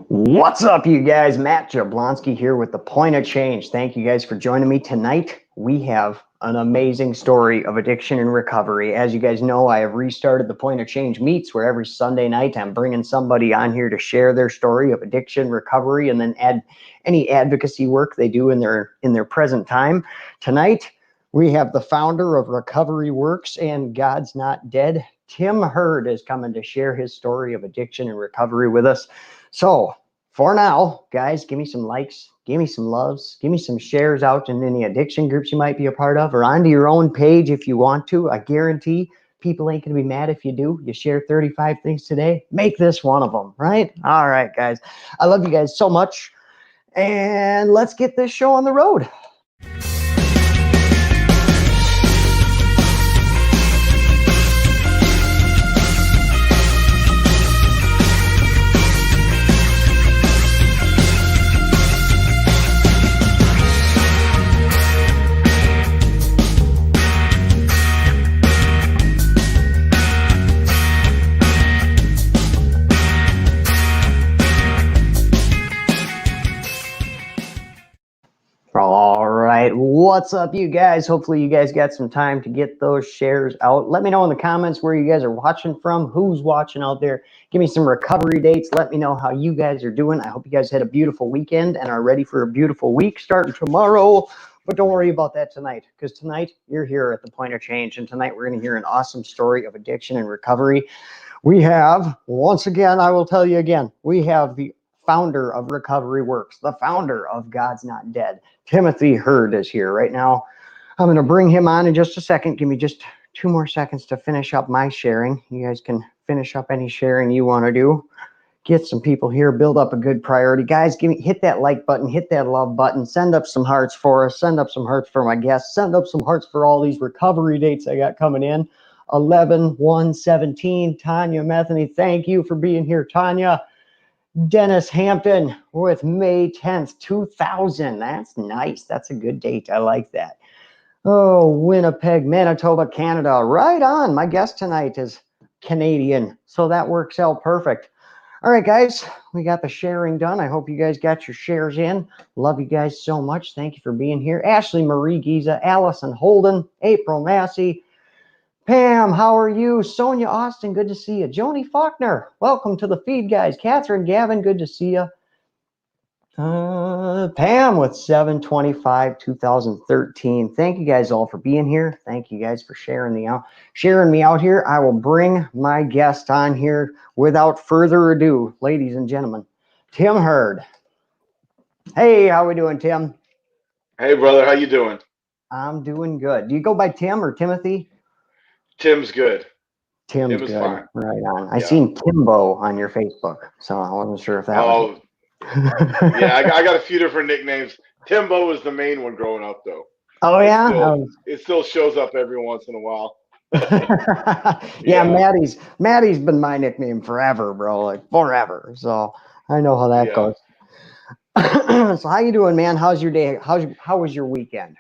What's up, you guys? Matt Jablonski here with The Point of Change. Thank you guys for joining me tonight. We have an amazing story of addiction and recovery. As you guys know, I have restarted The Point of Change Meets, where every Sunday night I'm bringing somebody on here to share their story of addiction, recovery, and then add any advocacy work they do in their present time. Tonight, we have the founder of Recovery Works and God's Not Dead. Tim Hurd is coming to share his story of addiction and recovery with us. So for now, guys, give me some likes, give me some loves, give me some shares out in any addiction groups you might be a part of, or onto your own page if you want to. I guarantee people ain't going to be mad if you do. You share 35 things today. Make this one of them, right? All right, guys. I love you guys so much. And let's get this show on the road. All right, what's up, you guys? Hopefully you guys got some time to get those shares out. Let me know in the comments where you guys are watching from, who's watching out there. Give me some recovery dates. Let me know how you guys are doing. I hope you guys had a beautiful weekend and are ready for a beautiful week starting tomorrow. But don't worry about that tonight, because tonight you're here at The Point of Change, and tonight we're going to hear an awesome story of addiction and recovery. We have, once again, I will tell you again, we have the founder of Recovery Works, the founder of God's Not Dead. Timothy Hurd is here right now. I'm going to bring him on in just a second. Give me just 2 more seconds to finish up my sharing. You guys can finish up any sharing you want to do. Get some people here, build up a good priority. Guys, hit that like button, hit that love button, send up some hearts for us, send up some hearts for my guests, send up some hearts for all these recovery dates I got coming in. 11/1/17, Tanya Metheny, thank you for being here, Tanya. Dennis Hampton with May 10th, 2000. That's nice. That's a good date. I like that. Oh, Winnipeg, Manitoba, Canada. Right on. My guest tonight is Canadian, so that works out perfect. All right, guys, we got the sharing done. I hope you guys got your shares in. Love you guys so much. Thank you for being here. Ashley Marie Giza, Allison Holden, April Massey, Pam, how are you? Sonia Austin, good to see you. Joni Faulkner, welcome to the feed, guys. Catherine Gavin, good to see you. Pam with 7/25/2013. Thank you guys all for being here. Thank you guys for sharing me out here. I will bring my guest on here without further ado, ladies and gentlemen. Tim Hurd. Hey, how we doing, Tim? Hey, brother, how you doing? I'm doing good. Do you go by Tim or Timothy? Tim's good. Tim's Tim is good. fine. Right on. I Yeah. seen Timbo on your Facebook, so I wasn't sure if that was Oh, yeah. I got a few different nicknames. Timbo was the main one growing up, though. Oh It yeah. still it still shows up every once in a while. Yeah, Yeah. Maddie's been my nickname forever, bro. Like forever. So I know how that Yeah. goes. So how you doing, man? How's your day? How was your weekend?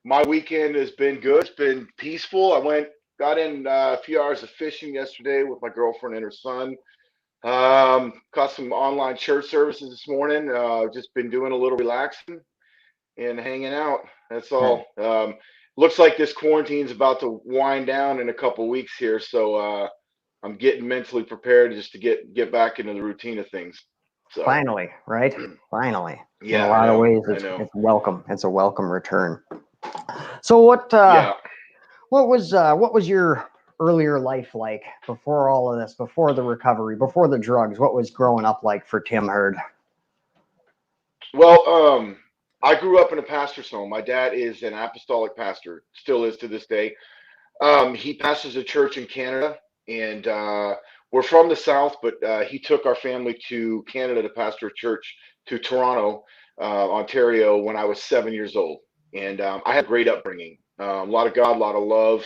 My weekend has been good. It's been peaceful. Got in a few hours of fishing yesterday with my girlfriend and her son. Caught some online church services this morning. Just been doing a little relaxing and hanging out. That's all. Looks like this quarantine's about to wind down in a couple weeks here, so I'm getting mentally prepared just to get back into the routine of things. So Finally, right? Finally. In a yeah, I lot of know, ways, I it's know. welcome. It's a welcome return. So what Yeah. what was your earlier life like before all of this, before the recovery, before the drugs? What was growing up like for Tim Hurd? Well, I grew up in a pastor's home. My dad is an apostolic pastor, still is to this day. He pastors a church in Canada, and we're from the South, but he took our family to Canada to pastor a church to Toronto, Ontario, when I was 7 years old. And I had a great upbringing, a lot of God, a lot of love.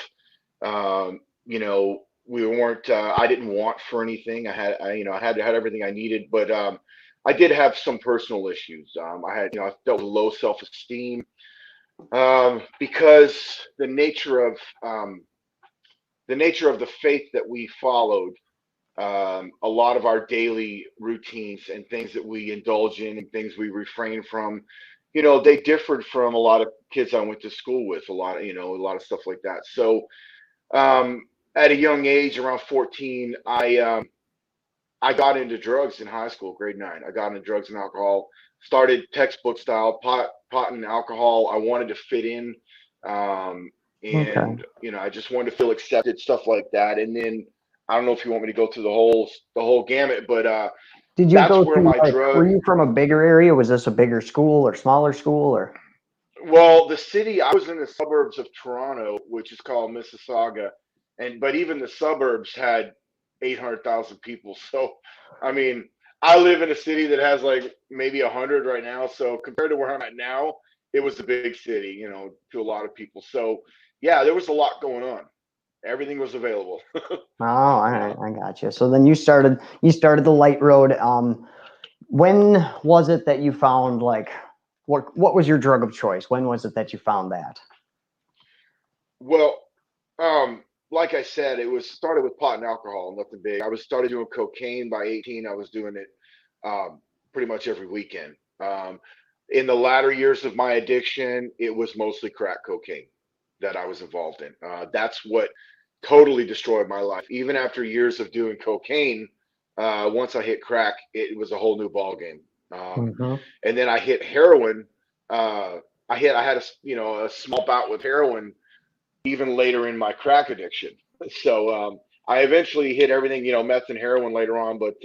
We weren't. I didn't want for anything. I had everything I needed, but I did have some personal issues. I felt low self-esteem because the nature of the faith that we followed a lot of our daily routines and things that we indulge in and things we refrain from, they differed from a lot of kids I went to school with, a lot of, a lot of stuff like that. So at a young age, around 14, I got into drugs in high school, grade 9. I got into drugs and alcohol, started textbook style, pot and alcohol. I wanted to fit in. Um, Okay. and, I just wanted to feel accepted, stuff like that. And then I don't know if you want me to go through the whole gamut, but Did you that's go where to my like, were drug, you from a bigger area? Was this a bigger school or smaller school or? well, the city, I was in the suburbs of Toronto, which is called Mississauga. But even the suburbs had 800,000 people. So, I mean, I live in a city that has like maybe 100 right now. So compared to where I'm at now, it was a big city, to a lot of people. So, yeah, there was a lot going on. Everything was available. Oh, all Yeah. right, I got you. So then you started the light road. When was it that you found like what was your drug of choice? When was it that you found that? Well, like I said, it was started with pot and alcohol, nothing big. I was started doing cocaine by 18. I was doing it um, pretty much every weekend. In the latter years of my addiction, it was mostly crack cocaine that I was involved in. That's what totally destroyed my life. Even after years of doing cocaine, once I hit crack, it was a whole new ball game. Um, Hmm. and then I hit heroin. Uh, I had a small bout with heroin even later in my crack addiction. So I eventually hit everything, meth and heroin later on, but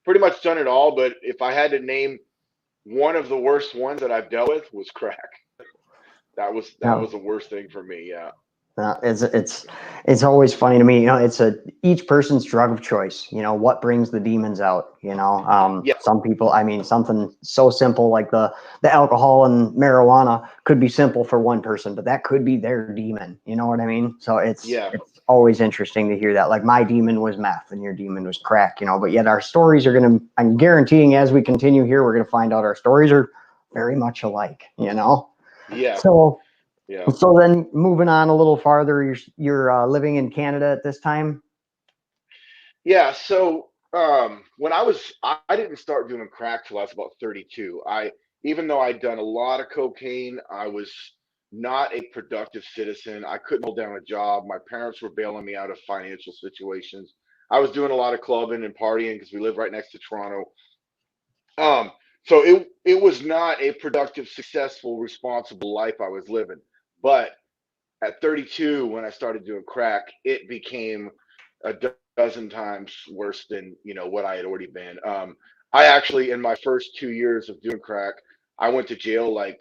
pretty much done it all. But if I had to name one of the worst ones that I've dealt with was crack. That was No. the worst thing for me. Yeah. It's always funny to me. It's each person's drug of choice. What brings the demons out. Yeah. Some people. I mean, something so simple like the alcohol and marijuana could be simple for one person, but that could be their demon. You know what I mean? So Yeah. it's always interesting to hear that. Like my demon was meth and your demon was crack. But yet our stories are gonna. I'm guaranteeing as we continue here, we're gonna find out our stories are very much alike. Yeah. So. Yeah. So then moving on a little farther, you're living in Canada at this time. Yeah. So when I didn't start doing crack till I was about 32. Even though I'd done a lot of cocaine, I was not a productive citizen. I couldn't hold down a job. My parents were bailing me out of financial situations. I was doing a lot of clubbing and partying because we live right next to Toronto. Um, so it was not a productive, successful, responsible life I was living. But at 32, when I started doing crack, it became a dozen times worse than what I had already been. I actually, in my first 2 years of doing crack, I went to jail like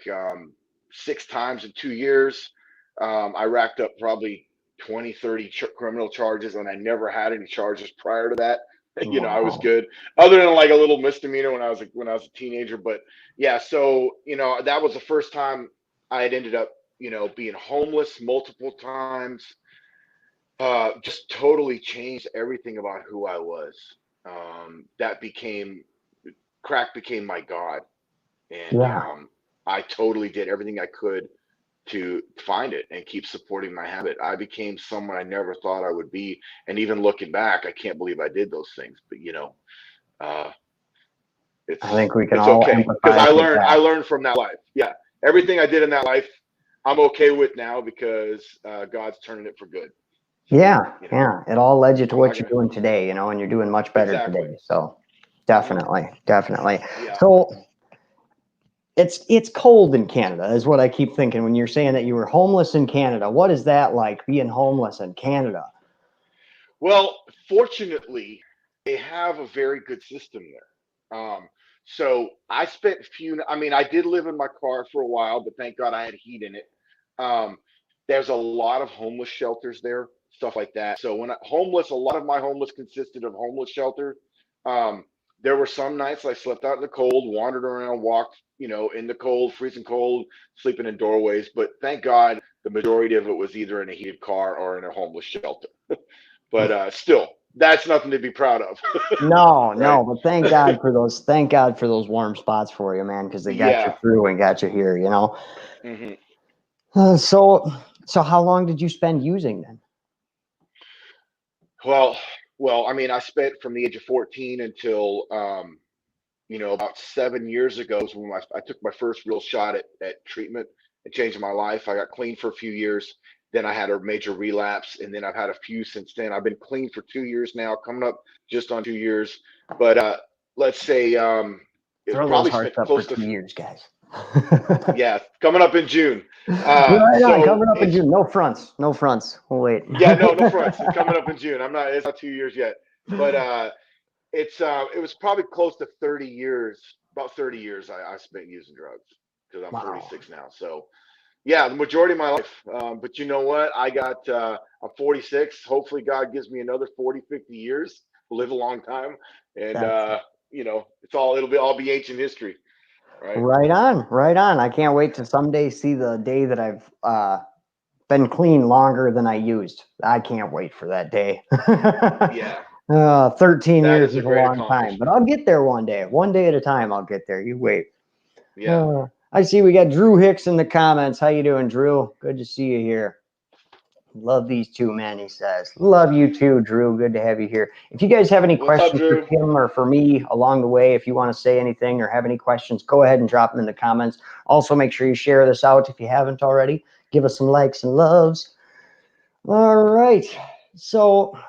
6 times in 2 years. I racked up probably 20, 30 criminal charges, and I never had any charges prior to that. I was Wow. good, other than like a little misdemeanor when I was a teenager. But yeah, so that was the first time I had ended up being homeless multiple times. Just totally changed everything about who I was. That became crack became my god, and Yeah, I totally did everything I could to find it and keep supporting my habit. I became someone I never thought I would be, and even looking back, I can't believe I did those things. But uh, it's I think we can it's all okay because I empathize with learned I that. learned from that life. Yeah, everything I did in that life, I'm okay with now because God's turning it for good. So Yeah, yeah. It all led you to I'm not what you're gonna doing today, and you're doing much better exactly. today. So Hmm. definitely, definitely. Yeah. So it's cold in Canada, is what I keep thinking when you're saying that you were homeless in Canada. What is that like being homeless in Canada? Well, fortunately, they have a very good system there. So I spent a few. I mean, I did live in my car for a while, but thank God I had heat in it. Um, there's a lot of homeless shelters there, stuff like that. So a lot of my homeless consisted of homeless shelter. Um, there were some nights I slept out in the cold, wandered around, walked, in the cold, freezing cold, sleeping in doorways. But thank God, the majority of it was either in a heated car or in a homeless shelter. But still, that's nothing to be proud of, No, right? no, but thank God for those warm spots for you, man, because they got you Yeah. through and got you here. Hmm. So how long did you spend using then? Well, well, I mean, I spent from the age of 14 until, about 7 years ago is when I took my first real shot at treatment and changing my life. I got clean for a few years. Then I had a major relapse, and then I've had a few since then. I've been clean for 2 years now, coming up just on 2 years. But let's say it Throw those probably hearts spent up for close to, 2 years, guys. yeah, coming up in June. Right on, So coming up in it's June. No fronts. No fronts. We'll wait. yeah, no fronts. It's coming up in June. It's not 2 years yet, but it was probably close to 30 years, about 30 years I spent using drugs because I'm Wow. 46 now. So yeah, the majority of my life. But you know what? I'm 46. Hopefully God gives me another 40, 50 years, live a long time. And, That's it'll be all be ancient history. Right. right on. Right on. I can't wait to someday see the day that I've been clean longer than I used. I can't wait for that day. Yeah. 13 That years is a is a great long time, but accomplishment. I'll get there one day. One day at a time, I'll get there. You wait. Yeah. I see we got Drew Hicks in the comments. How you doing, Drew? Good to see you here. Love these two men, he says. Love you too, Drew. Good to have you here. If you guys have any What's up, questions for Drew? Tim or for me along the way, if you want to say anything or have any questions, go ahead and drop them in the comments. Also, make sure you share this out if you haven't already. Give us some likes and loves. All right. So,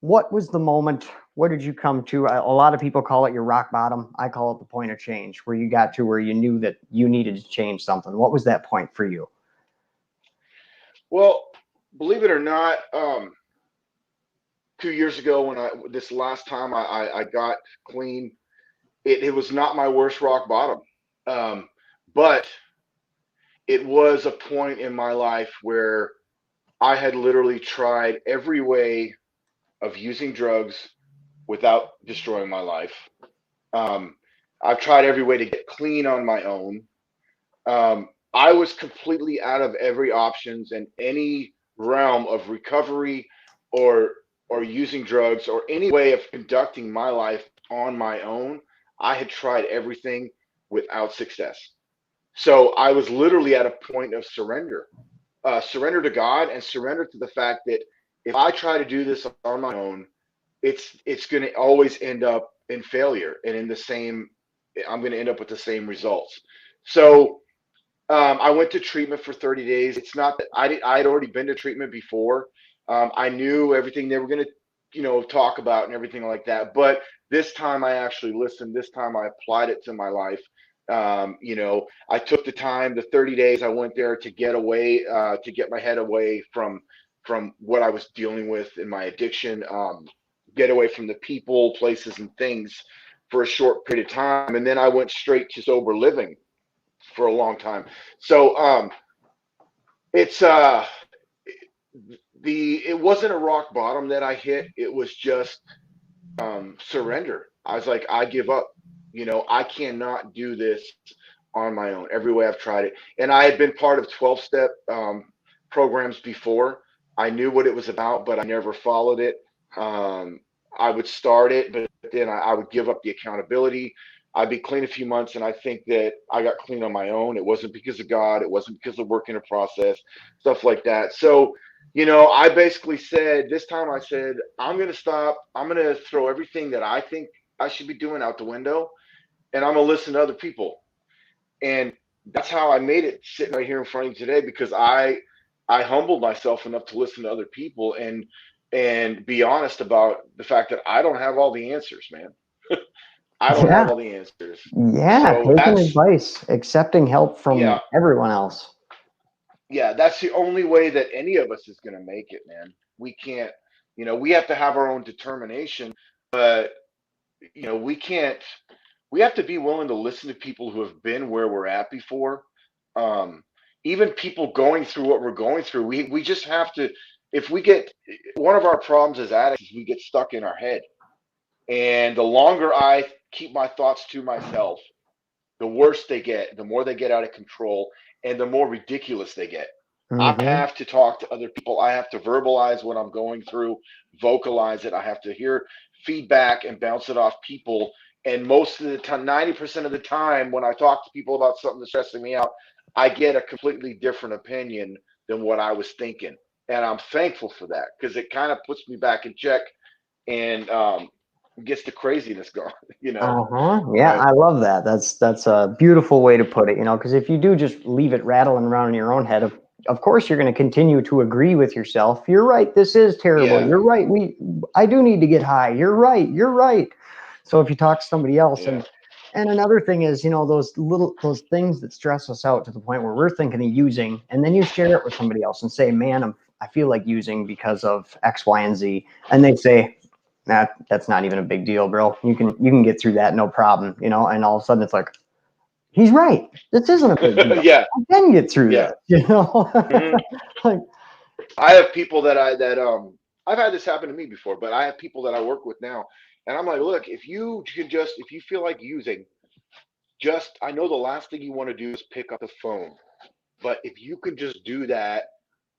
what was the moment? What did you come to? A lot of people call it your rock bottom. I call it the point of change, where you got to where you knew that you needed to change something. What was that point for you? Well, believe it or not, 2 years ago when this last time I got clean, it was not my worst rock bottom. But it was a point in my life where I had literally tried every way of using drugs without destroying my life. Um, I've tried every way to get clean on my own. I was completely out of every options and any realm of recovery or using drugs or any way of conducting my life on my own. I had tried everything without success. So I was literally at a point of surrender to God and surrender to the fact that if I try to do this on my own, it's going to always end up in failure and in the same. I'm going to end up with the same results. So I went to treatment for 30 days. It's not that I had already been to treatment before. I knew everything they were going to, talk about and everything like that. But this time I actually listened. This time I applied it to my life. I took the time, the 30 days I went there to get away, to get my head away from what I was dealing with in my addiction, get away from the people, places, and things for a short period of time. And then I went straight to sober living for a long time. So it's it wasn't a rock bottom that I hit. It was just surrender. I was like, I give up. I cannot do this on my own. Every way I've tried it, and I had been part of 12-step programs before. I knew what it was about, but I never followed it. I would start it, but then I would give up the accountability. I'd be clean a few months, and I think that I got clean on my own. It wasn't because of God. It wasn't because of work in a process, stuff like that. So, I basically said this time, I said, I'm going to stop. I'm going to throw everything that I think I should be doing out the window, and I'm going to listen to other people. And that's how I made it sitting right here in front of you today, because I humbled myself enough to listen to other people and be honest about the fact that I don't have all the answers, man. I don't have Yeah. all the answers. Yeah. So Taking that's advice, accepting help from yeah, everyone else. yeah, that's the only way that any of us is going to make it, man. We can't, we have to have our own determination, but we can't. We have to be willing to listen to people who have been where we're at before. Um, Even people going through what we're going through. We just have to. If we get one of our problems as addicts is we get stuck in our head, and the longer I keep my thoughts to myself, the worse they get, the more they get out of control, and the more ridiculous they get. I Hmm. have to talk to other people. I have to verbalize what I'm going through, vocalize it. I have to hear feedback and bounce it off people. And most of the time, 90% of the time, when I talk to people about something that's stressing me out, I get a completely different opinion than what I was thinking. And I'm thankful for that, because it kind of puts me back in check. and gets the craziness going. Yeah, But I love that. That's a beautiful way to put it, because if you do just leave it rattling around in your own head, of course you're going to continue to agree with yourself. You're right, this is terrible. yeah, You're right. I do need to get high. You're right. You're right. So if you talk to somebody else, yeah, and another thing is, those things that stress us out to the point where we're thinking of using, and then you share it with somebody else and say, "Man, I feel like using because of X, Y, and Z," and they say, that's not even a big deal, bro. You can get through that, no problem, and all of a sudden it's like, he's right. This isn't a big deal. yeah, I can get through yeah. this. Hmm. Like, I have people I've had this happen to me before, but I have people that I work with now, and I'm like, look, if you feel like using, just I know the last thing you want to do is pick up the phone, but if you can just do that,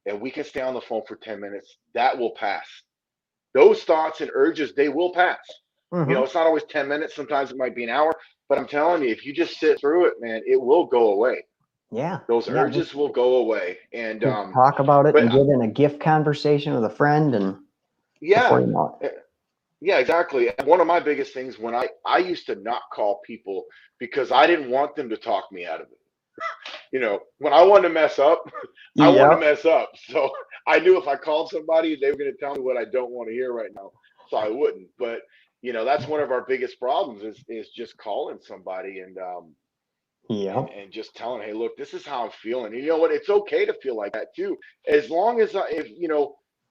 and we can stay on the phone for 10 minutes, that will pass. Those thoughts and urges, they will pass. mhm. It's not always 10 minutes. Sometimes it might be an hour, but I'm telling you, if you just sit through it, man, it will go away. Yeah, Those yeah. urges will go away, and Just talk about it but and get in a gift conversation with a friend, and before yeah, you know eh, yeah, exactly. And one of my biggest things when I used to not call people because I didn't want them to talk me out of it. When I wanted to mess up, it. I wanted to Yep. mess up. So I knew if I called somebody, they were going to tell me what I don't want to hear right now. So I wouldn't. But that's one of our biggest problems is just calling somebody Yep. and just telling, hey, look, this is how I'm feeling. And you know what? It's okay to feel like that too, as long as if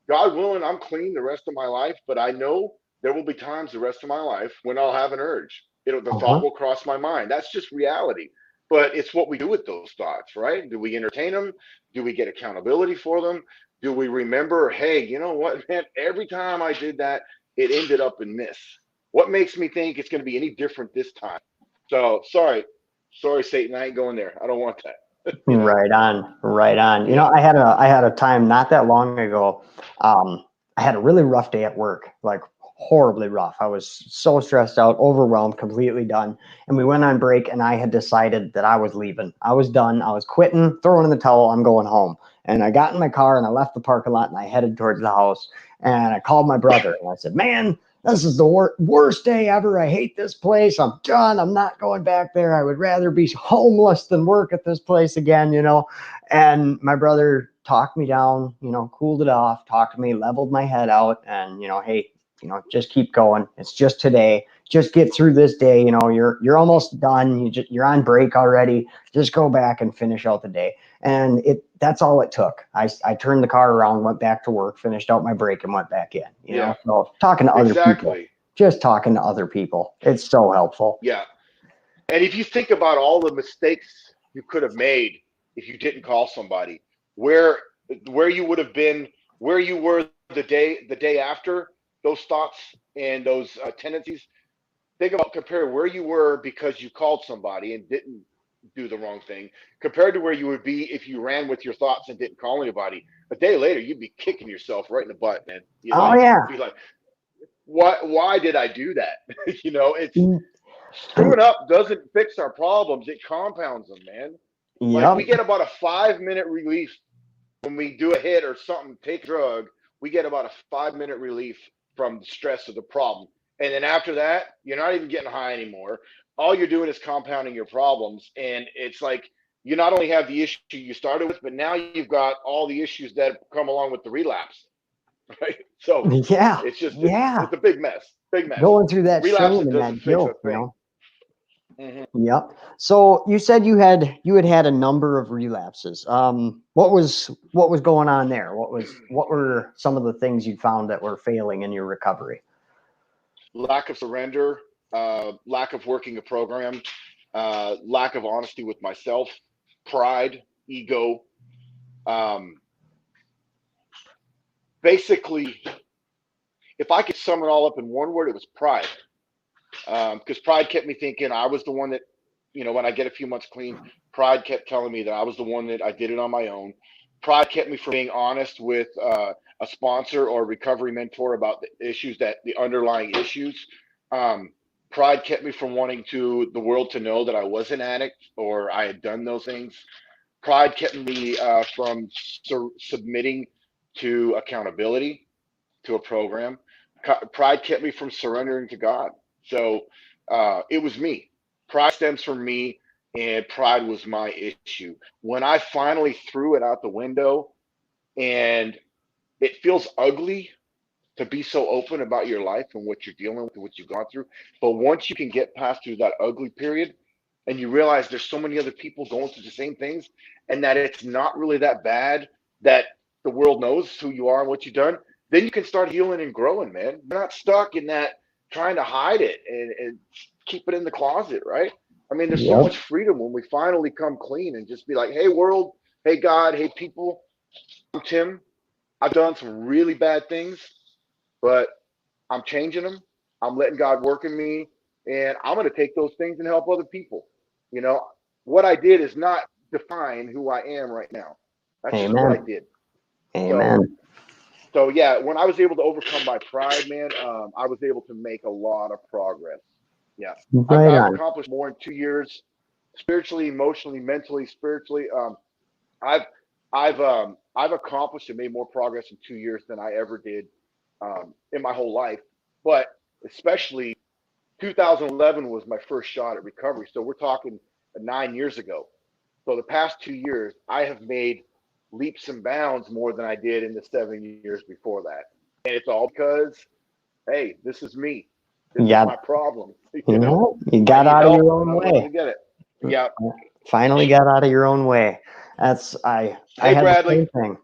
God willing, I'm clean the rest of my life. But I know there will be times the rest of my life when I'll have an urge. The thought Uh-huh. will cross my mind. That's just reality. But it's what we do with those thoughts, right? Do we entertain them? Do we get accountability for them? Do we remember, hey, you know what, man? Every time I did that, it ended up in this. What makes me think it's going to be any different this time? So sorry, Satan, I ain't going there. I don't want that. Right on, right on. Yeah. I had a time not that long ago. I had a really rough day at work, like horribly rough. I was so stressed out, overwhelmed, completely done. And we went on break, and I had decided that I was leaving. I was done. I was quitting, throwing in the towel. I'm going home. And I got in my car and I left the parking lot and I headed towards the house. And I called my brother and I said, "Man, this is the worst day ever. I hate this place. I'm done. I'm not going back there. I would rather be homeless than work at this place again." And my brother talked me down, cooled it off, talked to me, leveled my head out, and, hey, just keep going. It's just today. Just get through this day. You're almost done. You're on break already. Just go back and finish out the day. And that's all it took. I turned the car around, went back to work, finished out my break, and went back in. Yeah. So talking to other people, Exactly. just talking to other people, it's so helpful. Yeah. And if you think about all the mistakes you could have made if you didn't call somebody, where where you would have been, where you were the day after those thoughts and those tendencies, think about compare where you were because you called somebody and didn't do the wrong thing compared to where you would be if you ran with your thoughts and didn't call anybody. A day later, you'd be kicking yourself right in the butt, man. Oh yeah. Be like, why did I do that? It's Mm. screwing up doesn't fix our problems, it compounds them, man. Like we Yep. get about a 5 minute relief when we do a hit or something, take a drug, we get about a 5 minute relief from the stress of the problem. And then after that, you're not even getting high anymore. All you're doing is compounding your problems. And it's like you not only have the issue you started with, but now you've got all the issues that come along with the relapse. Right. So Yeah. it's Yeah. a big mess. Big mess. Going through that Relapse shame it and doesn't that fix a guilt. thing. Hmm. Yep. So you said you had a number of relapses. What was going on there? What were some of the things you found that were failing in your recovery? Lack of surrender, lack of working a program, lack of honesty with myself, pride, ego. Um, Basically, if I could sum it all up in one word, it was pride. Because pride kept me thinking I was the one that, when I get a few months clean, pride kept telling me that I was the one that I did it on my own. Pride kept me from being honest with a sponsor or a recovery mentor about the issues the underlying issues. Um, Pride kept me from wanting the world to know that I was an addict or I had done those things. Pride kept me from submitting to accountability to a program. Pride kept me from surrendering to God. So it was me. Pride stems from me, and pride was my issue. When I finally threw it out the window, and it feels ugly to be so open about your life and what you're dealing with and what you've gone through. But once you can get past through that ugly period and you realize there's so many other people going through the same things and that it's not really that bad, that the world knows who you are and what you've done, then you can start healing and growing, man. You're not stuck in that trying to hide it and keep it in the closet, right? I mean, there's so Yep. much freedom when we finally come clean and just be like, hey, world, hey, God, hey, people, I'm Tim. I've done some really bad things, but I'm changing them. I'm letting God work in me, and I'm going to take those things and help other people. You know, what I did is not define who I am right now. That's just what I Amen. did. So, Amen. so yeah, when I was able to overcome my pride, man, I was able to make a lot of progress. Yeah, Right I've on. accomplished more in 2 years, spiritually, emotionally, mentally, spiritually. I've I've accomplished and made more progress in 2 years than I ever did in my whole life. But especially 2011 was my first shot at recovery. So we're talking 9 years ago. So the past 2 years, I have made leaps and bounds more than I did in the 7 years before that. And it's all because, hey, this is me. This is Yeah. my problem. You know, You I got need out of help your and own I'm willing to way. get it. Yeah. Finally got out of your own way. That's I Hey, had the Bradley. same thing.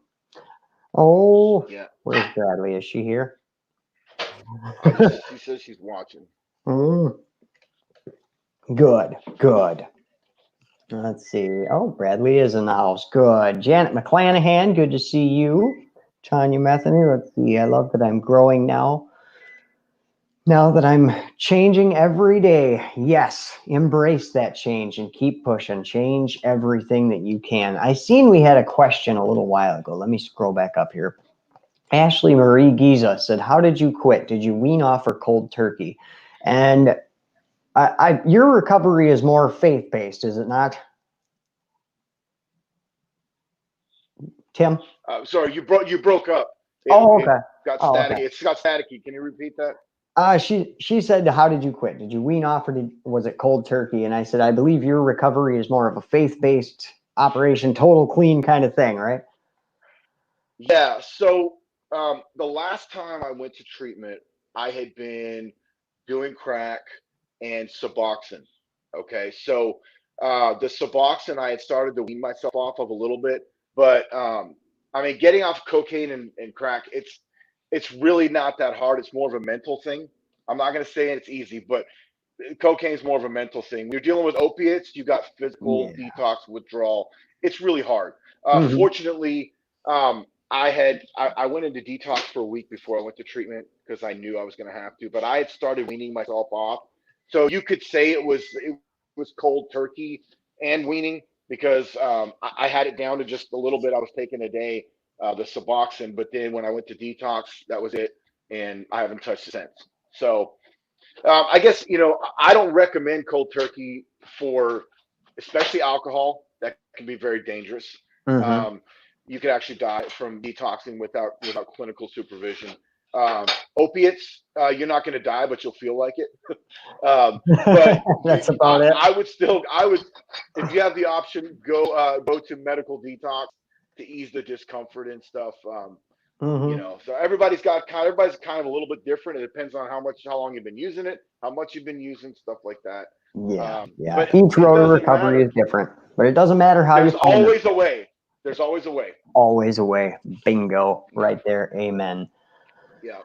Oh, Yeah. where's Bradley? Is she here? She says she's watching. Mm, good, good. Let's see. Oh, Bradley is in the house. Good. Janet McClanahan, good to see you. Tanya Metheny, let's see. I love that I'm growing now. Now that I'm changing every day. Yes, embrace that change and keep pushing. Change everything that you can. I seen we had a question a little while ago. Let me scroll back up here. Ashley Marie Giza said, how did you quit? Did you wean off or cold turkey? And your recovery is more faith-based, is it not, Tim? Sorry, you broke up. Oh, It okay. got Oh, staticky. okay. It's got staticky. Can you repeat that? She said, how did you quit? Did you wean off or was it cold turkey? And I said, I believe your recovery is more of a faith-based operation, total clean kind of thing, right? Yeah. So the last time I went to treatment, I had been doing crack and Suboxone. Okay. So the Suboxone I had started to wean myself off of a little bit, but I mean, getting off cocaine and crack, it's really not that hard. It's more of a mental thing. I'm not going to say it's easy, but cocaine is more of a mental thing. When you're dealing with opiates, you got physical Yeah. detox withdrawal. It's really hard. Mm-hmm. Fortunately, I went into detox for a week before I went to treatment because I knew I was going to have to. But I had started weaning myself off, so you could say it was cold turkey and weaning because I had it down to just a little bit. I was taking a day, the Suboxone, but then when I went to detox, that was it, and I haven't touched it since. So I guess I don't recommend cold turkey for, especially alcohol. That can be very dangerous. Mm-hmm. Um, you could actually die from detoxing without clinical supervision. Um, Opiates, you're not going to die, but you'll feel like it. But That's about it. I would, if you have the option, go to medical detox to ease the discomfort and stuff. Mm-hmm. So everybody's kind of a little bit different. It depends on how long you've been using it, how much you've been using, stuff like that. Yeah, yeah. But Each it road to doesn't recovery matter. is different, but it doesn't matter how you There's find it. always a way. There's always a way. Always a way. Bingo. Yeah. Right there. Amen. Yeah.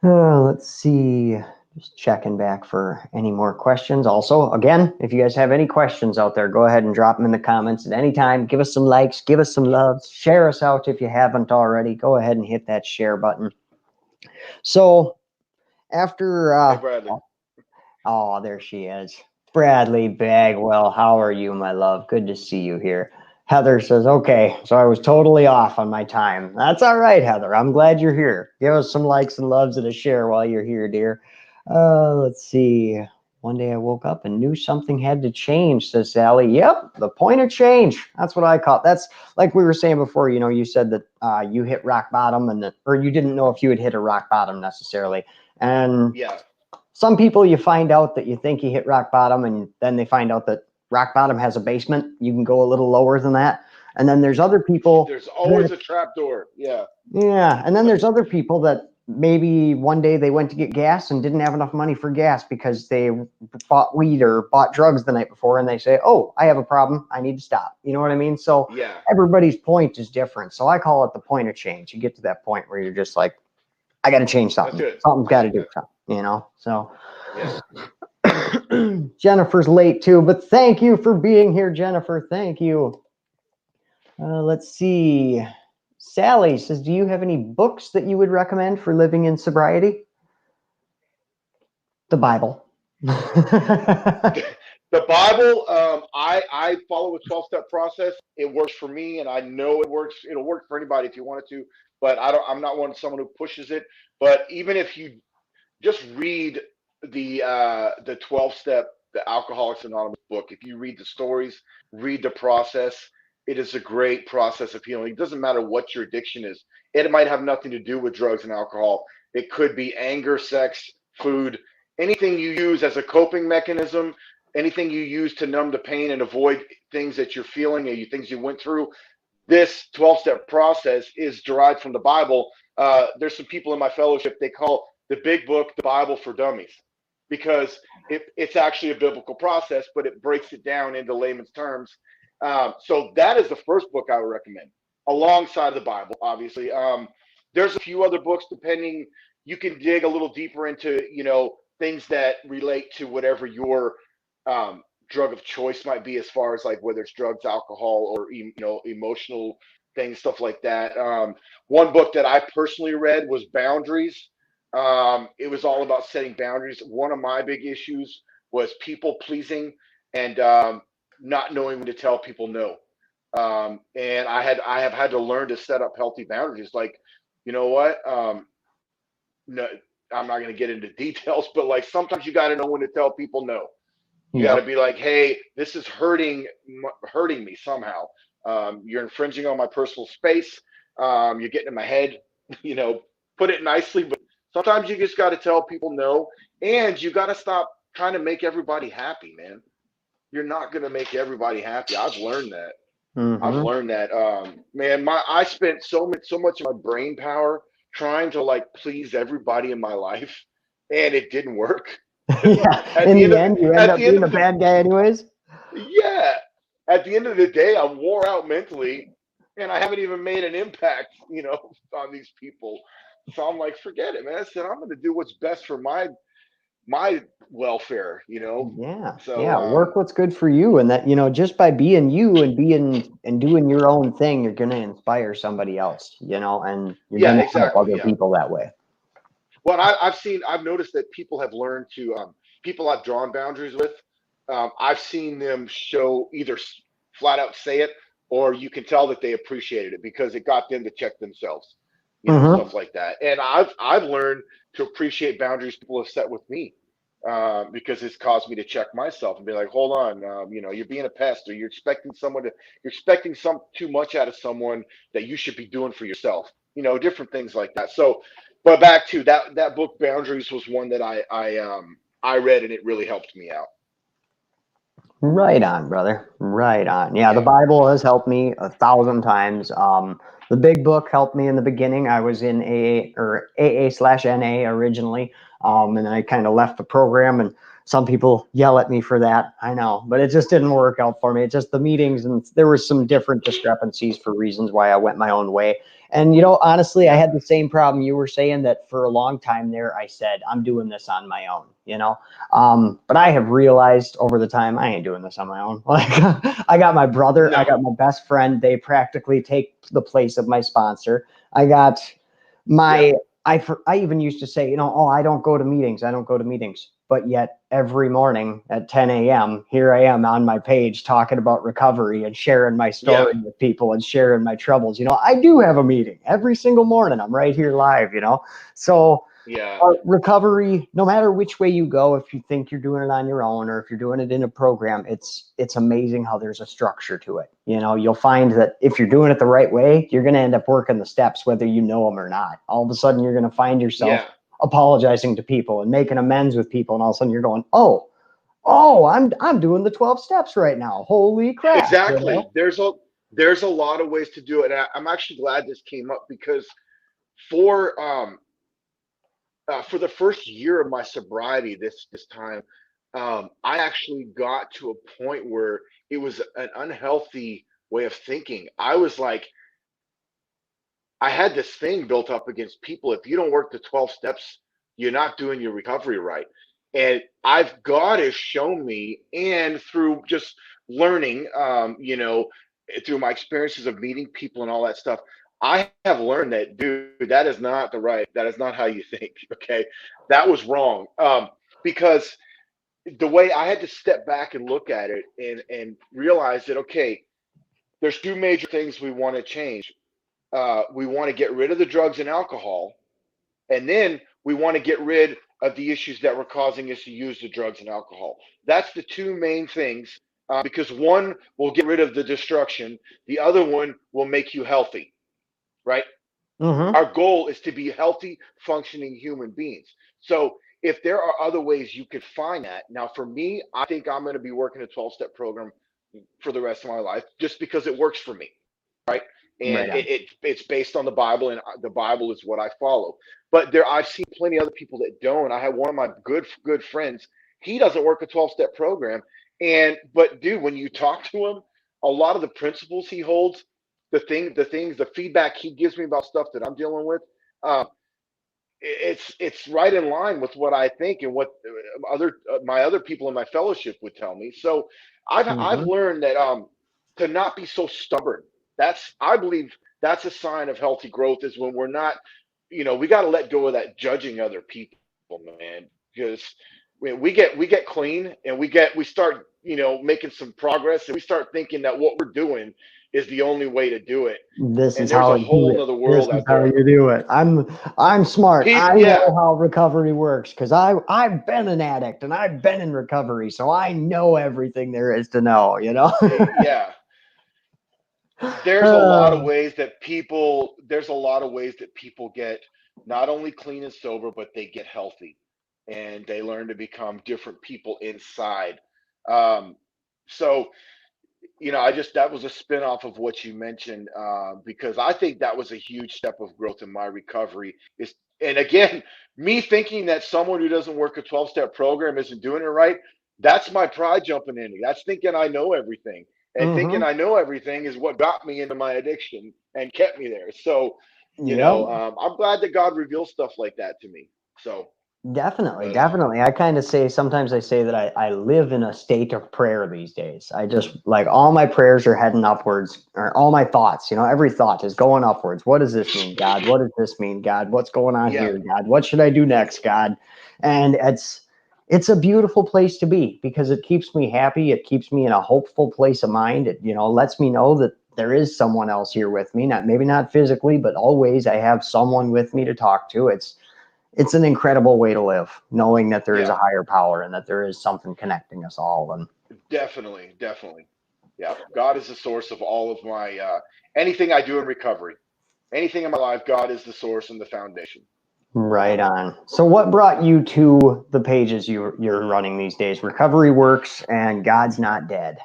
Let's see. Just checking back for any more questions. Also, again, if you guys have any questions out there, go ahead and drop them in the comments at any time. Give us some likes, give us some loves, share us out if you haven't already. Go ahead and hit that share button. So after, Hey, Bradley. oh, there she is. Bradley Bagwell, how are you, my love? Good to see you here. Heather says, okay, so I was totally off on my time. That's all right, Heather. I'm glad you're here. Give us some likes and loves and a share while you're here, dear. Let's see. One day I woke up and knew something had to change, says Sally. Yep, the point of change. That's what I call it. That's like we were saying before, you said that you hit rock bottom or you didn't know if you had hit a rock bottom necessarily. And Yeah. some people, you find out that you think you hit rock bottom, and then they find out that rock bottom has a basement. You can go a little lower than that. And then there's other people There's always a trap door. Yeah. yeah. And then there's other people that maybe one day they went to get gas and didn't have enough money for gas because they bought weed or bought drugs the night before, and they say, oh, I have a problem, I need to stop. You know what I mean? So Yeah. everybody's point is different. So I call it the point of change. You get to that point where you're just like, I got to change That's something. good. Something's got to do Yeah. something, you know? So Yeah. Jennifer's late too, but thank you for being here, Jennifer. Thank you. Let's see. Sally says, do you have any books that you would recommend for living in sobriety? The Bible. The Bible, I follow a 12-step process. It works for me, and I know it works. It'll work for anybody if you want it to, but I'm not someone who pushes it. But even if you just read the 12-step, the Alcoholics Anonymous book, if you read the stories, read the process, it is a great process of healing. It doesn't matter what your addiction is. It might have nothing to do with drugs and alcohol. It could be anger, sex, food, anything you use as a coping mechanism, anything you use to numb the pain and avoid things that you're feeling or things you went through. This 12-step process is derived from the Bible. There's some people in my fellowship, they call the big book the Bible for dummies, because it's actually a biblical process, but it breaks it down into layman's terms. So that is the first book I would recommend, alongside the Bible, obviously. There's a few other books, depending. You can dig a little deeper into, things that relate to whatever your drug of choice might be, as far as like whether it's drugs, alcohol, or emotional things, stuff like that. One book that I personally read was Boundaries. It was all about setting boundaries. One of my big issues was people pleasing and not knowing when to tell people no. And I have had to learn to set up healthy boundaries. Like, you know what? No, I'm not going to get into details, but like sometimes you got to know when to tell people no. You got to be like, hey, this is hurting me somehow. You're infringing on my personal space. You're getting in my head. Put it nicely, but sometimes you just got to tell people no, and you got to stop trying to make everybody happy, man. You're not going to make everybody happy. I've learned that. I've learned that. Man, I spent so much of my brain power trying to like please everybody in my life, and it didn't work. Yeah. In the end, you end up being a bad guy anyways. Yeah. At the end of the day, I'm wore out mentally, and I haven't even made an impact, on these people. So I'm like, forget it, man. I said, I'm going to do what's best for my welfare, Yeah. So yeah. Work what's good for you. And that, just by being you and doing your own thing, you're going to inspire somebody else, and you're going to help other people that way. Well, I've noticed that people have learned to, people I've drawn boundaries with, I've seen them show, either flat out say it, or you can tell that they appreciated it because it got them to check themselves, stuff like that. And I've learned to appreciate boundaries people have set with me, because it's caused me to check myself and be like, hold on, you're being a pest, or you're expecting too much out of someone that you should be doing for yourself, different things like that. So, but back to that book, Boundaries, was one that I read, and it really helped me out. Right on, brother. Right on. Yeah, the Bible has helped me 1,000 times. The big book helped me in the beginning. I was in AA/NA originally, and then I kind of left the program, and some people yell at me for that. I know, but it just didn't work out for me. It's just the meetings, and there were some different discrepancies for reasons why I went my own way. And, honestly, I had the same problem you were saying, that for a long time there, I said, I'm doing this on my own, but I have realized over the time, I ain't doing this on my own. Like, I got my brother, I got my best friend. They practically take the place of my sponsor. I got my, I even used to say, I don't go to meetings. I don't go to meetings. But yet every morning at 10 a.m., here I am on my page talking about recovery and sharing my story with people and sharing my troubles. I do have a meeting every single morning. I'm right here live, So recovery, no matter which way you go, if you think you're doing it on your own or if you're doing it in a program, it's amazing how there's a structure to it. You'll find that if you're doing it the right way, you're going to end up working the steps, whether you know them or not. All of a sudden, you're going to find yourself apologizing to people and making amends with people, and all of a sudden you're going, I'm doing the 12 steps right now. Holy crap. You Exactly. know? There's a lot of ways to do it. And I'm actually glad this came up because for for the first year of my sobriety this time, I actually got to a point where it was an unhealthy way of thinking. I was like, I had this thing built up against people. If you don't work the 12 steps, you're not doing your recovery right. And God has shown me, and through just learning, through my experiences of meeting people and all that stuff, I have learned that, dude, that is not how you think. Okay. That was wrong. Because the way I had to step back and look at it and realize that, okay, there's two major things we want to change. We want to get rid of the drugs and alcohol, and then we want to get rid of the issues that were causing us to use the drugs and alcohol. That's the two main things, because one will get rid of the destruction, the other one will make you healthy, right? Mm-hmm. Our goal is to be healthy, functioning human beings. So if there are other ways you could find that, now for me, I think I'm going to be working a 12-step program for the rest of my life just because it works for me, right? And Right on. it's based on the Bible, and the Bible is what I follow. But I've seen plenty of other people that don't. I have one of my good friends. He doesn't work a 12-step program, but dude, when you talk to him, a lot of the principles he holds, the feedback he gives me about stuff that I'm dealing with, uh, it's right in line with what I think and what my other people in my fellowship would tell me. So I've Mm-hmm. learned that to not be so stubborn. I believe that's a sign of healthy growth, is when we're not, we got to let go of that judging other people, man, because we get clean and we start making some progress, and we start thinking that what we're doing is the only way to do it, This and is there's how a you do whole it. nother This world is out how there. you do it. I'm smart. I Yeah. know how recovery works because I've been an addict and I've been in recovery, so I know everything there is to know, you know? Yeah, Uh, there's a lot of ways that people get not only clean and sober, but they get healthy, and they learn to become different people inside. um, so I just that was a spin-off of what you mentioned, because I think that was a huge step of growth in my recovery. Is And again, me thinking that someone who doesn't work a 12-step program isn't doing it right, that's my pride jumping in. That's thinking I know everything. And thinking mm-hmm. I know everything is what got me into my addiction and kept me there. So, Yep. I'm glad that God reveals stuff like that to me. So, Definitely, but definitely. I kind of say sometimes I say that I live in a state of prayer these days. I just like all my prayers are heading upwards, or all my thoughts, every thought is going upwards. What does this mean, God? What does this mean, God? What's going on yeah, here, God? What should I do next, God? And it's a beautiful place to be because it keeps me happy. It keeps me in a hopeful place of mind. It, lets me know that there is someone else here with me. Not maybe not physically, but always I have someone with me to talk to. It's an incredible way to live, knowing that there is yeah, a higher power and that there is something connecting us all. And definitely, definitely. Yeah, God is the source of all of my anything I do in recovery. Anything in my life, God is the source and the foundation. right on. So, what brought you to the pages you're running these days? Recovery Works and God's Not Dead.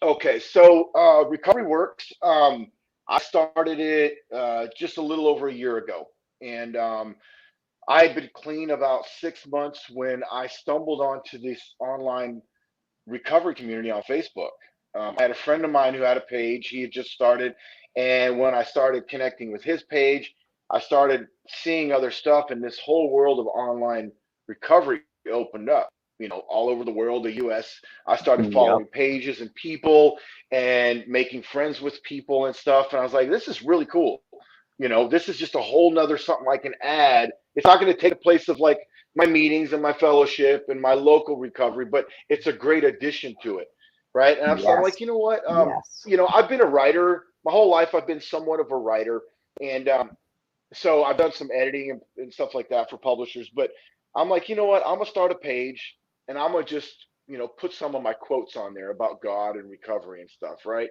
Okay, so Recovery Works. I started it just a little over a year ago, and I had been clean about 6 months when I stumbled onto this online recovery community on Facebook. I had a friend of mine who had a page. He had just started, and when I started connecting with his page, I started seeing other stuff, and this whole world of online recovery opened up. All over the world, the U.S. I started Yep. following pages and people and making friends with people and stuff, and I was like, this is really cool. This is just a whole nother something like an ad. It's not going to take the place of like my meetings and my fellowship and my local recovery, but it's a great addition to it, right? And I'm Yes. like, you know what? Yes. I've been a writer my whole life. I've been somewhat of a writer, and so I've done some editing and stuff like that for publishers. But I'm like, you know what? I'm gonna start a page, and I'm gonna just put some of my quotes on there about God and recovery and stuff, right?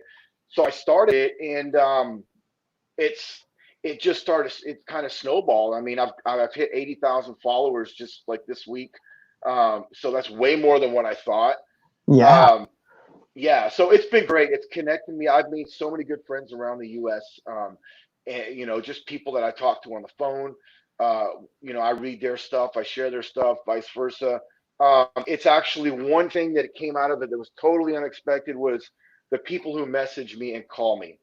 So I started it, and it's it just started, it kind of snowballed. I mean, I've hit 80,000 followers just like this week. So that's way more than what I thought. Yeah. Um, yeah, so it's been great. It's connected me. I've made so many good friends around the U.S. And just people that I talk to on the phone. Uh, I read their stuff, I share their stuff, vice versa. It's actually one thing that came out of it that was totally unexpected was the people who message me and call me,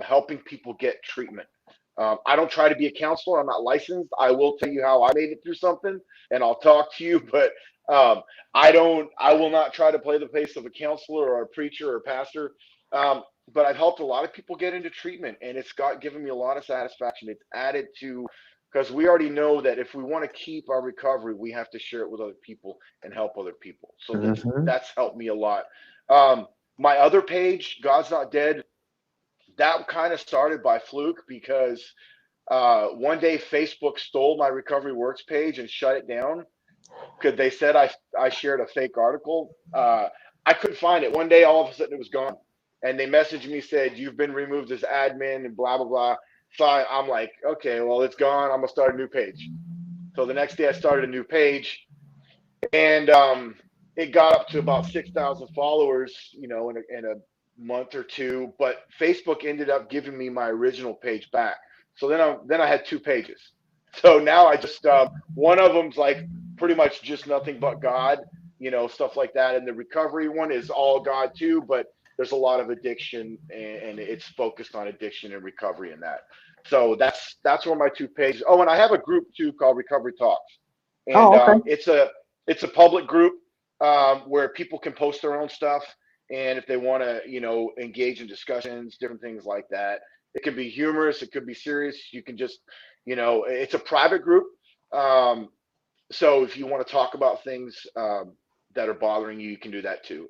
helping people get treatment. I don't try to be a counselor. I'm not licensed. I will tell you how I made it through something, and I'll talk to you. But I don't. I will not try to play the face of a counselor or a preacher or a pastor. But I've helped a lot of people get into treatment, and it's given me a lot of satisfaction. It's added to, because we already know that if we want to keep our recovery, we have to share it with other people and help other people. So Hmm. that's helped me a lot. My other page, God's Not Dead, that kind of started by fluke because one day Facebook stole my Recovery Works page and shut it down because they said I shared a fake article. I couldn't find it. One day, all of a sudden, it was gone, and they messaged me, said you've been removed as admin and blah blah blah. So I'm like, okay, well, it's gone. I'm gonna start a new page. So the next day, I started a new page, and it got up to about 6,000 followers, in a month or two. But Facebook ended up giving me my original page back. So then I had two pages. So now I just one of them's like pretty much just nothing but God, stuff like that. And the recovery one is all God too, but there's a lot of addiction, and it's focused on addiction and recovery in that. So that's where my two pages. Oh, and I have a group too called Recovery Talks, and Oh, okay. it's a public group where people can post their own stuff, and if they want to, engage in discussions, different things like that. It could be humorous, it could be serious. You can just, it's a private group. Um, so if you want to talk about things that are bothering you, you can do that too.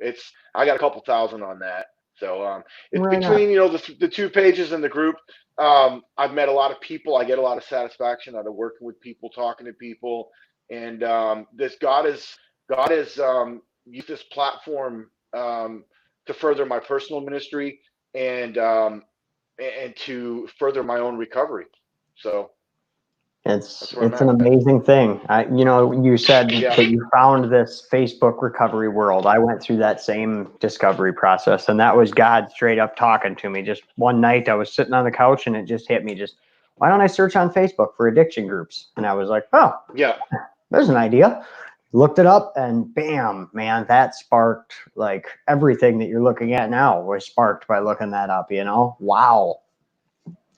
I got a couple thousand on that. So it's Right on. between the two pages in the group. I've met a lot of people. I get a lot of satisfaction out of working with people, talking to people, and this God has used this platform to further my personal ministry and to further my own recovery. So It's that's where I'm it's an at with it. amazing thing. You said Yeah, that you found this Facebook recovery world. I went through that same discovery process, and that was God straight up talking to me. Just one night, I was sitting on the couch, and it just hit me. Just why don't I search on Facebook for addiction groups? And I was like, oh, yeah, there's an idea. Looked it up, and bam, man, that sparked like everything that you're looking at now was sparked by looking that up. Wow.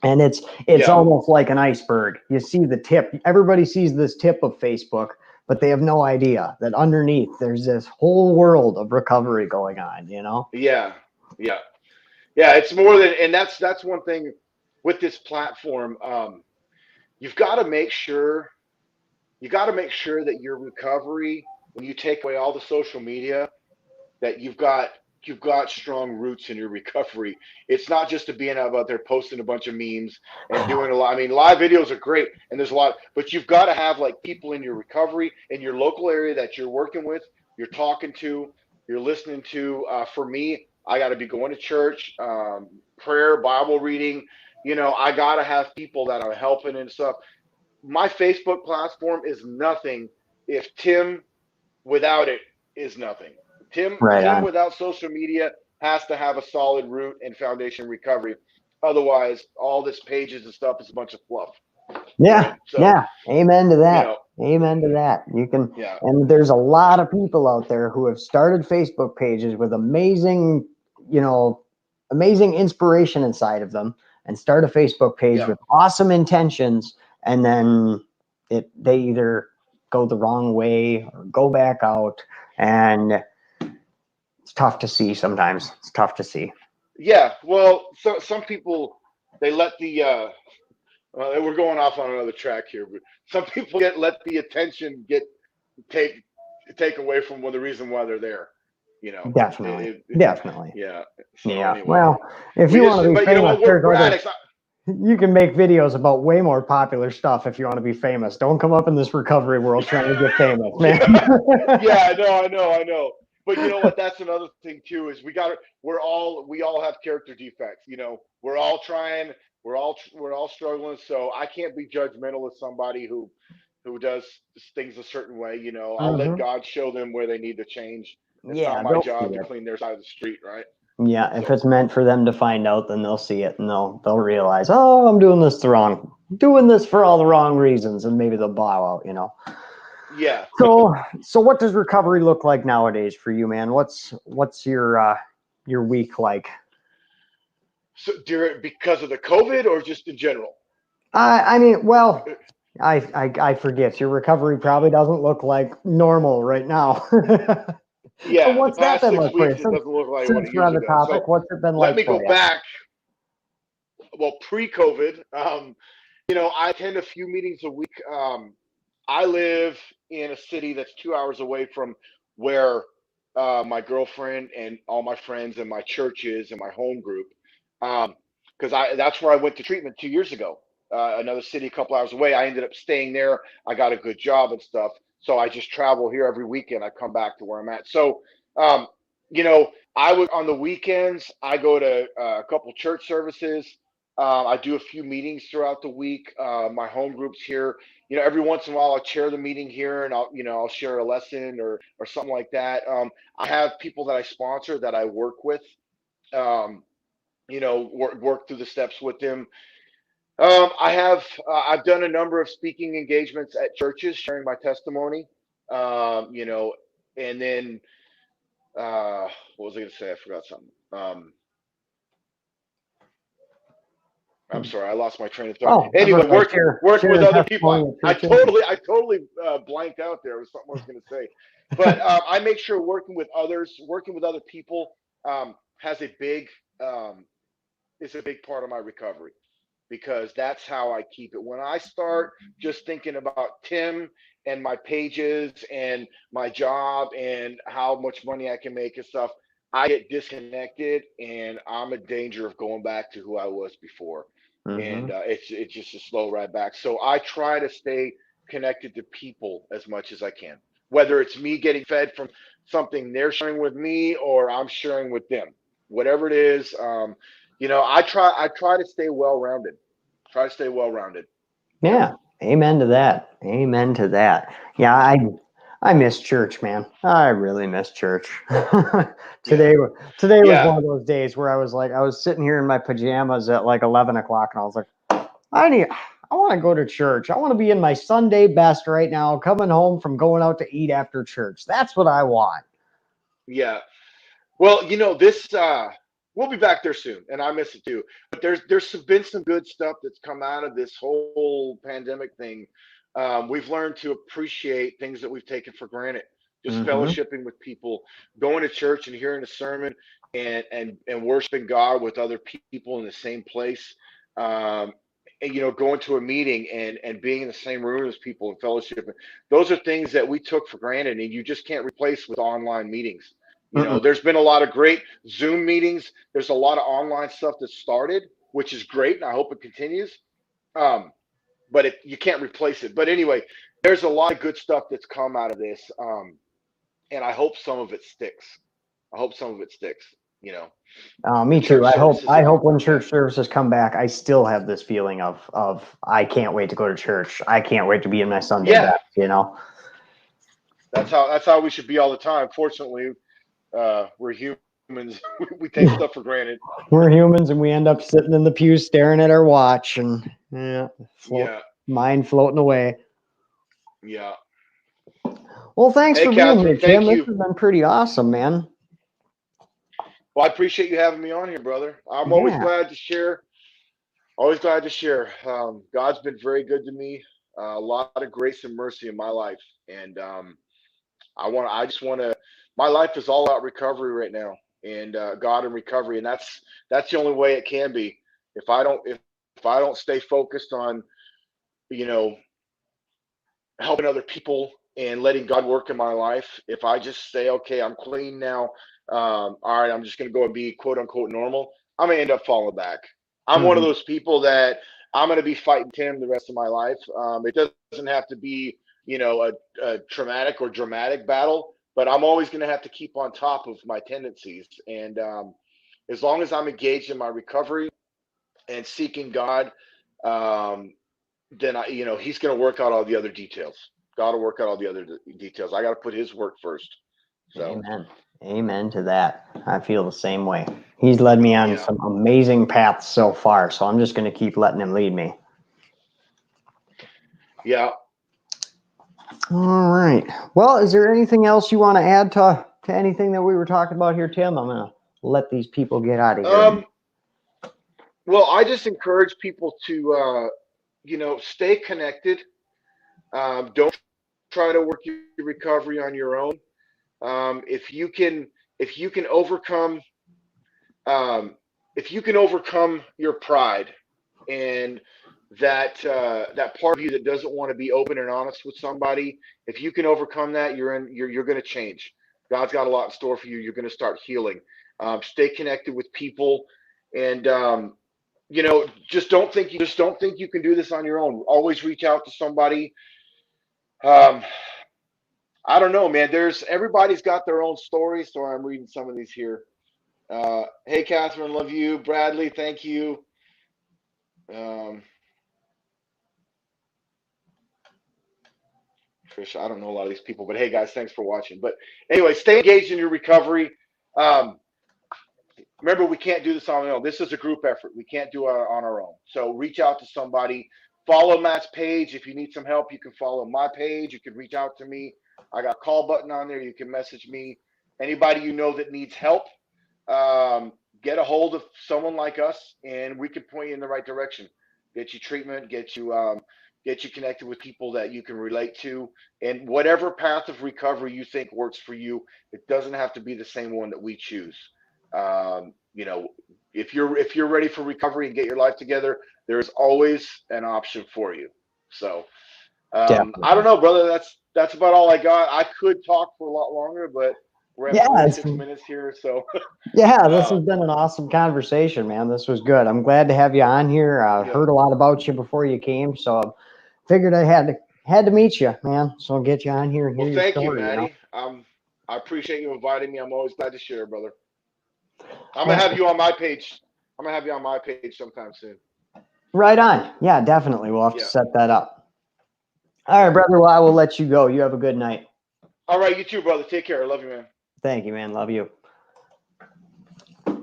And it's yeah. almost like an iceberg. You see the tip. Everybody sees this tip of Facebook, but they have no idea that underneath there's this whole world of recovery going on. Yeah, yeah, yeah. It's more than, and that's one thing with this platform. You've got to make sure that your recovery, when you take away all the social media, that you've got strong roots in your recovery. It's not just to being out there posting a bunch of memes and doing a lot. I mean, live videos are great, and there's a lot, but you've got to have like people in your recovery in your local area that you're working with, you're talking to, you're listening to. For me, I got to be going to church, prayer, Bible reading. I got to have people that are helping and stuff. My Facebook platform is nothing if Tim without it is nothing. Right Tim on. without social media has to have a solid root and foundation in recovery. Otherwise, all this pages and stuff is a bunch of fluff, Yeah, right? So, yeah. Amen to you that. know, Amen to that. yeah, And there's a lot of people out there who have started Facebook pages with you know, amazing inspiration inside of them and start a Facebook page yeah, with awesome intentions, and then they either go the wrong way or go back out, and it's tough to see sometimes. It's tough to see. yeah. Well, so some people, they let we're going off on another track here, but some people let the attention take take away from the reason why they're there. You know, Definitely. Definitely. yeah. So Yeah. anyway, Well, if you want to be but you know famous, what, we're addicts. you can make videos about way more popular stuff if you want to be famous. Don't come up in this recovery world trying to get famous, man. Yeah, yeah, I know. But you know what? That's another thing too. Is we all have character defects. We're all trying we're all struggling. So I can't be judgmental of somebody who does things a certain way. I'll let Hmm. God show them where they need to change. It's not Yeah, my they'll see job to it. clean their side of the street, right? Yeah, if So it's meant for them to find out, then they'll see it and they'll realize, oh, I'm doing this the wrong, doing this for all the wrong reasons, and maybe they'll bow out. yeah. So what does recovery look like nowadays for you, man? What's your week like? So because of the COVID or just in general? I mean, well, I forget. Your recovery probably doesn't look like normal right now. So Yeah, the what's that past been six like for you weeks it doesn't look like what since it we're on usually the does. So topic? What's it been let like me for go you? back. Well, pre-COVID, I attend a few meetings a week. I live in a city that's 2 hours away from where my girlfriend and all my friends and my church is and my home group. Because that's where I went to treatment 2 years ago. Another city a couple hours away. I ended up staying there. I got a good job and stuff. So I just travel here every weekend. I come back to where I'm at. So, um, I would on the weekends. I go to a couple church services. I do a few meetings throughout the week. My home groups here, every once in a while I'll chair the meeting here and I'll share a lesson or something like that. I have people that I sponsor that I work with, um, work through the steps with them. I've done a number of speaking engagements at churches, sharing my testimony. Um, you know, and then what was I going to say? I forgot something. I'm sorry, I lost my train of thought. Oh, I was Anyway, gonna say working with sharing other people. I, testimony at I churches. totally blanked out there. It was something I was going to say, but I make sure working with other people, has a big is a big part of my recovery because that's how I keep it. When I start just thinking about Tim and my pages and my job and how much money I can make and stuff, I get disconnected and I'm in danger of going back to who I was before. And Hmm. it's just a slow ride back. So I try to stay connected to people as much as I can, whether it's me getting fed from something they're sharing with me or I'm sharing with them, whatever it is. I try to stay well rounded. Try to stay well rounded. Yeah. Yeah, amen to that. Amen to that. Yeah, I miss church, man. I really miss church. Yeah. today today was Yeah. one of those days where I was sitting here in my pajamas at like 11 o'clock, and I was like, I want to go to church. I want to be in my Sunday best right now, coming home from going out to eat after church. That's what I want. Yeah. Well, this we'll be back there soon, and I miss it too. But been some good stuff that's come out of this whole pandemic thing. We've learned to appreciate things that we've taken for granted. Just Hmm. fellowshipping with people, going to church and hearing a sermon, and worshiping God with other people in the same place. And, going to a meeting and being in the same room as people and fellowship. Those are things that we took for granted, and you just can't replace with online meetings. There's been a lot of great Zoom meetings. There's a lot of online stuff that started, which is great, and I hope it continues. Um, but you can't replace it. But anyway, there's a lot of good stuff that's come out of this, and I hope some of it sticks. I hope some of it sticks. You know, the Me too. church services I have been, hope when yeah, church services come back, I still have this feeling of I can't wait to go to church. I can't wait to be in my Sunday yeah. best. That's how we should be all the time. Fortunately, we're humans. We take stuff for granted. We're humans and we end up sitting in the pew staring at our watch and yeah, Yeah, mind floating away. yeah. Well, thanks Hey, for being Catherine, here, Tim. thank This you. has been pretty awesome, man. Well, I appreciate you having me on here, brother. I'm always Yeah. glad to share. Always glad to share. God's been very good to me. A lot of grace and mercy in my life, and I just want to. My life is all about recovery right now, and God and recovery, and that's the only way it can be. If I don't stay focused on, you know, helping other people and letting God work in my life, if I just say, okay, I'm clean now, all right, I'm just going to go and be quote unquote normal, I'm going to end up falling back. I'm one of Hmm. those people that I'm going to be fighting Tim the rest of my life. It doesn't have to be, a traumatic or dramatic battle, but I'm always going to have to keep on top of my tendencies. And as long as I'm engaged in my recovery, and seeking God, then he's going to work out all the other details. God will work out all the other details. I got to put his work first. So Amen. Amen to that. I feel the same way. He's led me on some amazing paths so far, so I'm just going to keep letting him lead me. Yeah. All right. Well, is there anything else you want to add to anything that we were talking about here, Tim? I'm going to let these people get out of here. Well, I just encourage people to, stay connected. Don't try to work your recovery on your own. If you can overcome, your pride and that part of you that doesn't want to be open and honest with somebody, if you can overcome that, you're going to change. God's got a lot in store for you. You're going to start healing. Stay connected with people, and just don't think you can do this on your own. Always reach out to somebody. I don't know, man. Everybody's got their own story, so I'm reading some of these here. Hey, Catherine, love you. Bradley, thank you. Trish, I don't know a lot of these people, but hey, guys, thanks for watching. But anyway, stay engaged in your recovery. Remember, we can't do this on our own. This is a group effort. We can't do it on our own. So reach out to somebody. Follow Matt's page. If you need some help, you can follow my page. You can reach out to me. I got a call button on there. You can message me. Anybody you know that needs help, get a hold of someone like us, and we can point you in the right direction. Get you treatment. Get you connected with people that you can relate to, and whatever path of recovery you think works for you. It doesn't have to be the same one that we choose. If you're ready for recovery and get your life together, there's always an option for you. So I don't know, brother. That's about all I got. I could talk for a lot longer, but we're at 46 minutes here. So yeah, this has been an awesome conversation, man. This was good. I'm glad to have you on here. I heard a lot about you before you came, so figured I had to meet you, man. So I'll get you on here and hear your story. Thank you, Maddie. I appreciate you inviting me. I'm always glad to share, brother. I'm gonna have you on my page. I'm gonna have you on my page sometime soon. Right on. Yeah, definitely. We'll have to set that up. All right, brother. Well, I will let you go. You have a good night. All right, you too, brother. Take care. I love you, man. Thank you, man. Love you.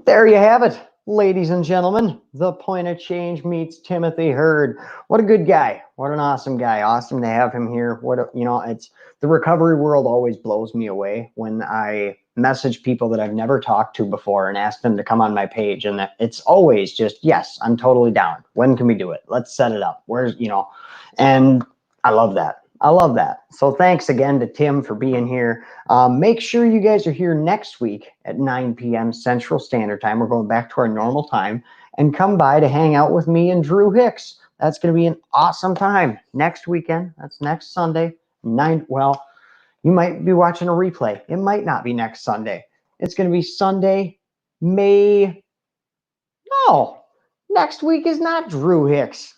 There you have it, ladies and gentlemen. The Point of Change meets Timothy Hurd. What a good guy. What an awesome guy. Awesome to have him here. It's the recovery world always blows me away when I message people that I've never talked to before and ask them to come on my page. And it's always just, yes, I'm totally down. When can we do it? Let's set it up. And I love that. I love that. So thanks again to Tim for being here. Make sure you guys are here next week at 9 p.m. Central Standard Time. We're going back to our normal time, and come by to hang out with me and Drew Hicks. That's going to be an awesome time next weekend. That's next Sunday. Well, you might be watching a replay. It might not be next Sunday. It's going to be Sunday, May. No, next week is not Drew Hicks.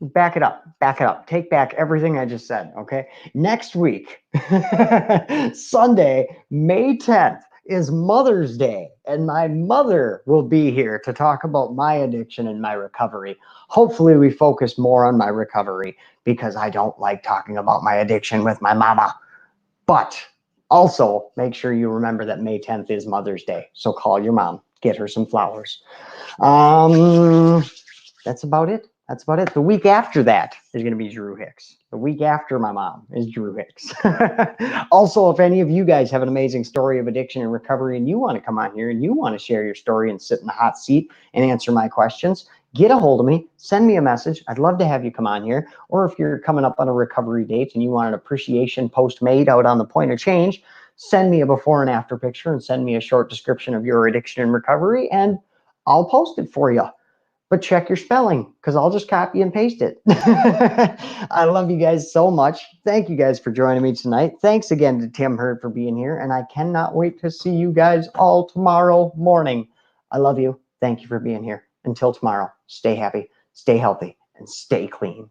Back it up. Take back everything I just said, okay? Next week, Sunday, May 10th, is Mother's Day, and my mother will be here to talk about my addiction and my recovery. Hopefully, we focus more on my recovery because I don't like talking about my addiction with my mama. But also, make sure you remember that May 10th is Mother's Day, so call your mom, get her some flowers. That's about it. The week after that is going to be Drew Hicks. The week after my mom is Drew Hicks. Also, if any of you guys have an amazing story of addiction and recovery and you want to come on here and you want to share your story and sit in the hot seat and answer my questions, get a hold of me. Send me a message. I'd love to have you come on here. Or if you're coming up on a recovery date and you want an appreciation post made out on the Point of Change, send me a before and after picture and send me a short description of your addiction and recovery, and I'll post it for you. But check your spelling, because I'll just copy and paste it. I love you guys so much. Thank you guys for joining me tonight. Thanks again to Tim Hurd for being here, and I cannot wait to see you guys all tomorrow morning. I love you. Thank you for being here. Until tomorrow, stay happy, stay healthy, and stay clean.